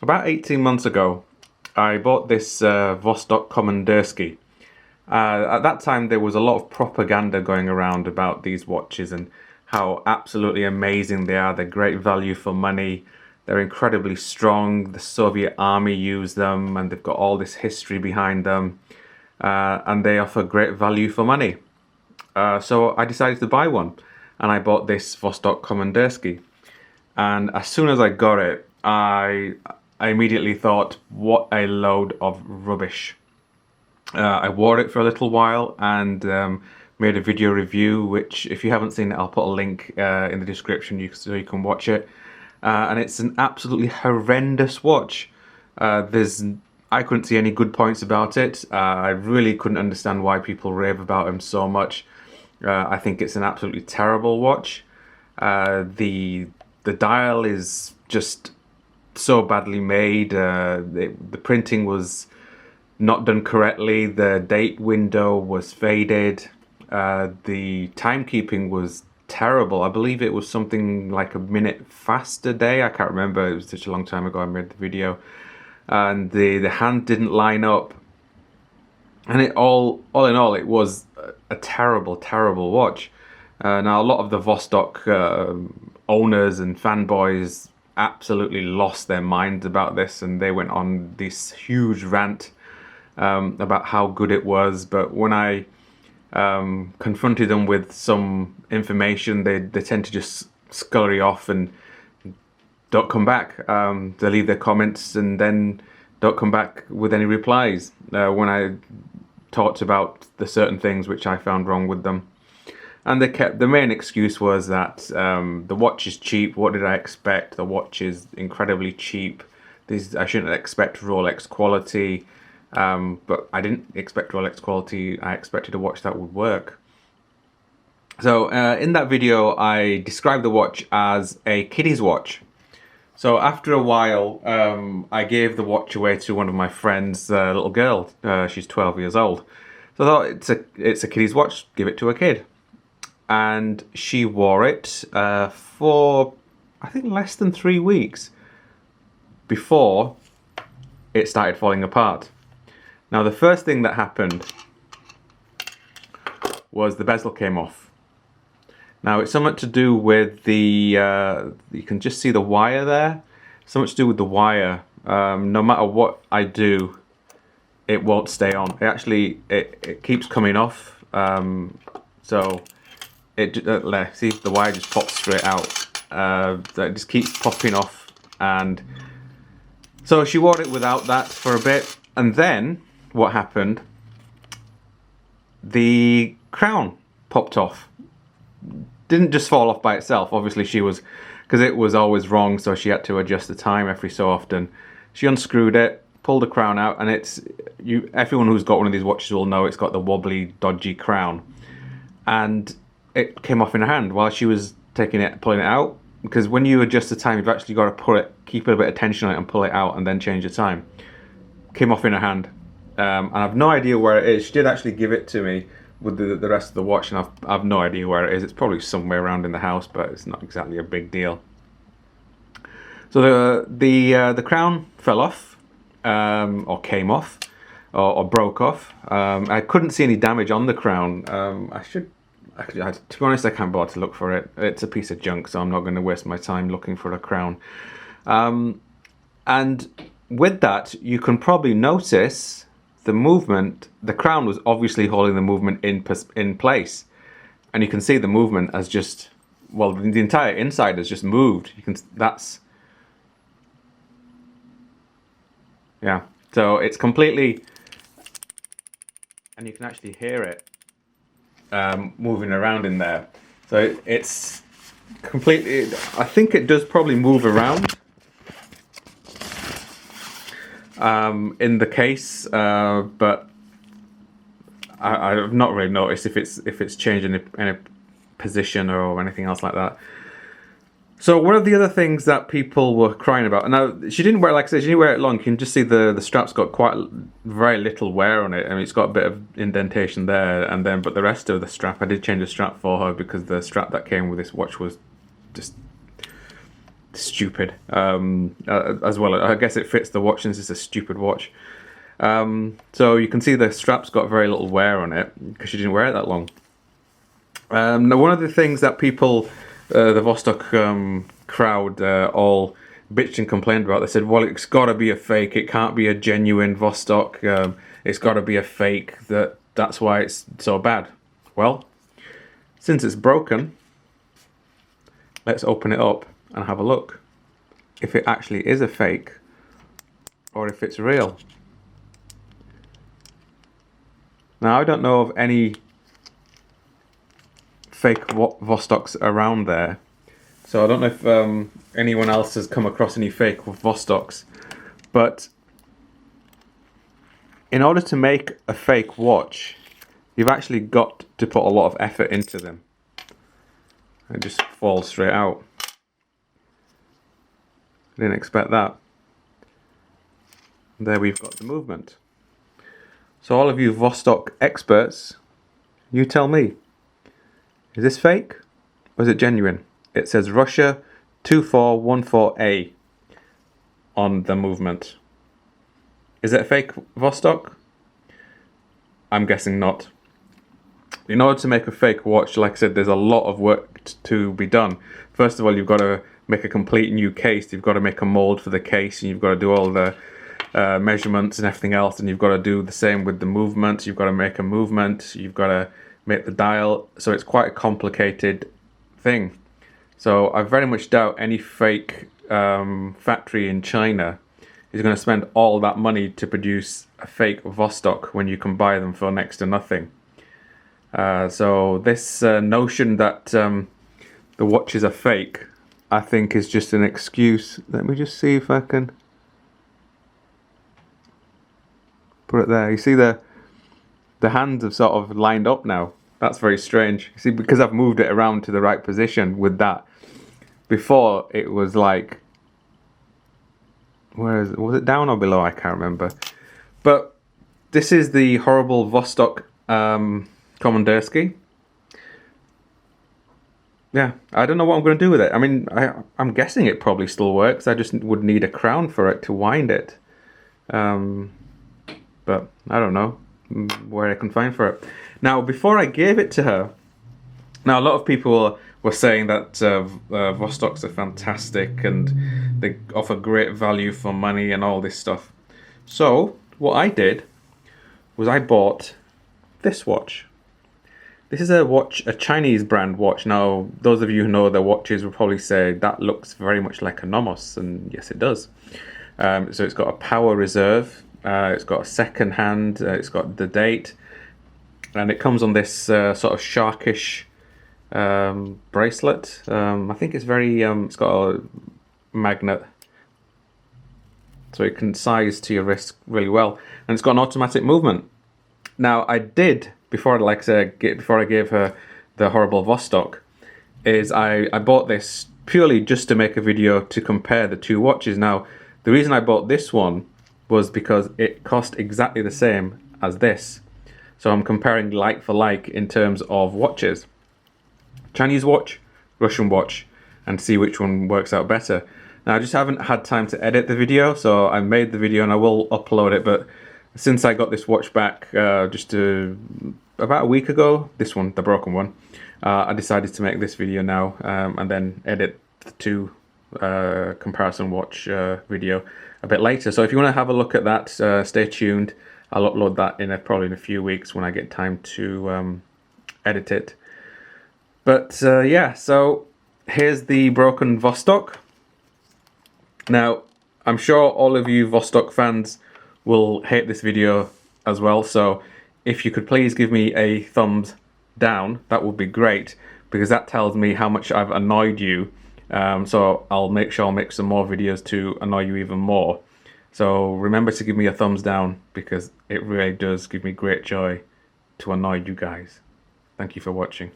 About 18 months ago, I bought this vostok komandirskie. At that time, there was a lot of propaganda going around about these watches and how absolutely amazing they are. They're great value for money. They're incredibly strong. The Soviet army used them, and they've got all this history behind them. And they offer great value for money. So I decided to buy one, and I bought this vostok komandirskie. And as soon as I got it, I immediately thought, what a load of rubbish. I wore it for a little while and made a video review, which if you haven't seen it, I'll put a link in the description so you can watch it. And it's an absolutely horrendous watch. I couldn't see any good points about it. I really couldn't understand why people rave about him so much. I think it's an absolutely terrible watch. The dial is just so badly made. The printing was not done correctly. The date window was faded. The timekeeping was terrible. I believe it was something like a minute fast a day. I can't remember. It was such a long time ago I made the video. And the hand didn't line up. And all in all, it was a terrible, terrible watch. Now, a lot of the Vostok owners and fanboys absolutely lost their minds about this, and they went on this huge rant about how good it was. But when I confronted them with some information, they tend to just scurry off and don't come back. They leave their comments and then don't come back with any replies when I talked about the certain things which I found wrong with them. And the main excuse was that the watch is cheap. What did I expect? The watch is incredibly cheap. I shouldn't expect Rolex quality, but I didn't expect Rolex quality. I expected a watch that would work. So in that video, I described the watch as a kiddie's watch. So after a while, I gave the watch away to one of my friends, a little girl. She's 12 years old. So I thought, it's a kiddie's watch. Give it to a kid. And she wore it for, I think, less than 3 weeks before it started falling apart. Now, the first thing that happened was the bezel came off. Now, it's something to do with the, you can just see the wire there. Something to do with the wire. No matter what I do, it won't stay on. It keeps coming off. So see, the wire just pops straight out. It just keeps popping off, and so she wore it without that for a bit, and then what happened? The crown popped off. Didn't just fall off by itself. Obviously, because it was always wrong, so she had to adjust the time every so often. She unscrewed it, pulled the crown out, and everyone who's got one of these watches will know it's got the wobbly, dodgy crown, and it came off in her hand while she was pulling it out. Because when you adjust the time, you've actually got to keep a bit of tension on it and pull it out and then change the time. Came off in her hand, and I've no idea where it is. She did actually give it to me with the rest of the watch, and I've no idea where it is. It's probably somewhere around in the house, but it's not exactly a big deal. So the crown fell off, or came off, or broke off. I couldn't see any damage on the crown. To be honest, I can't bother to look for it. It's a piece of junk, so I'm not going to waste my time looking for a crown. And with that, you can probably notice the movement. The crown was obviously holding the movement in place, and you can see the movement as the entire inside has just moved. Yeah. So it's completely, and you can actually hear it moving around in there. So it's completely, I think it does probably move around in the case, but I've not really noticed if it's changed any position or anything else like that. So one of the other things that people were crying about, now she didn't wear, like I said, she didn't wear it long. You can just see the strap's got very little wear on it. I mean, it's got a bit of indentation there, but the rest of the strap, I did change the strap for her because the strap that came with this watch was just stupid. As well, I guess it fits the watch since it's a stupid watch. So you can see the strap's got very little wear on it because she didn't wear it that long. Now, one of the things that people, the Vostok crowd, all bitched and complained about, they said, well, it's got to be a fake. It can't be a genuine Vostok. It's got to be a fake. That's why it's so bad. Well, since it's broken, let's open it up and have a look if it actually is a fake or if it's real. Now, I don't know of any fake Vostoks around there, so I don't know if anyone else has come across any fake Vostoks, but in order to make a fake watch, you've actually got to put a lot of effort into them. It just falls straight out. Didn't expect that. There we've got the movement. So all of you Vostok experts, you tell me, is this fake or is it genuine? It says Russia 2414A on the movement. Is it a fake Vostok? I'm guessing not. In order to make a fake watch, like I said, there's a lot of work to be done. First of all, you've got to make a complete new case. You've got to make a mold for the case, and you've got to do all the measurements and everything else, and you've got to do the same with the movement. You've got to make a movement, you've got to make the dial, so it's quite a complicated thing. So I very much doubt any fake factory in China is going to spend all that money to produce a fake Vostok when you can buy them for next to nothing. So this notion that the watches are fake, I think, is just an excuse. Let me just see if I can put it there. You see the hands have sort of lined up now. That's very strange. You see, because I've moved it around to the right position with that. Before it was like, was it down or below? I can't remember. But this is the horrible Vostok komandirskie. Yeah, I don't know what I'm going to do with it. I mean, I'm guessing it probably still works. I just would need a crown for it to wind it. But I don't know where I can find for it. Now, before I gave it to her, now a lot of people were saying that Vostoks are fantastic and they offer great value for money and all this stuff. So what I did was I bought this watch. This is a Chinese brand watch. Now, those of you who know the watches will probably say that looks very much like a Nomos, and yes, it does. So it's got a power reserve, it's got a second hand, it's got the date, and it comes on this sort of sharkish bracelet. I think it's very, it's got a magnet, so it can size to your wrist really well, and it's got an automatic movement. Now, I did, before I gave her the horrible Vostok, is I bought this purely just to make a video to compare the two watches. Now, the reason I bought this one was because it cost exactly the same as this. So I'm comparing like for like in terms of watches. Chinese watch, Russian watch, and see which one works out better. Now, I just haven't had time to edit the video, so I made the video and I will upload it, but since I got this watch back about a week ago, this one, the broken one, I decided to make this video now and then edit the two comparison watch video a bit later. So if you want to have a look at that, stay tuned. I'll upload that probably in a few weeks when I get time to edit it. But yeah, so here's the broken Vostok. Now, I'm sure all of you Vostok fans will hate this video as well, so if you could please give me a thumbs down, that would be great, because that tells me how much I've annoyed you. So I'll make sure I'll make some more videos to annoy you even more. So remember to give me a thumbs down, because it really does give me great joy to annoy you guys. Thank you for watching.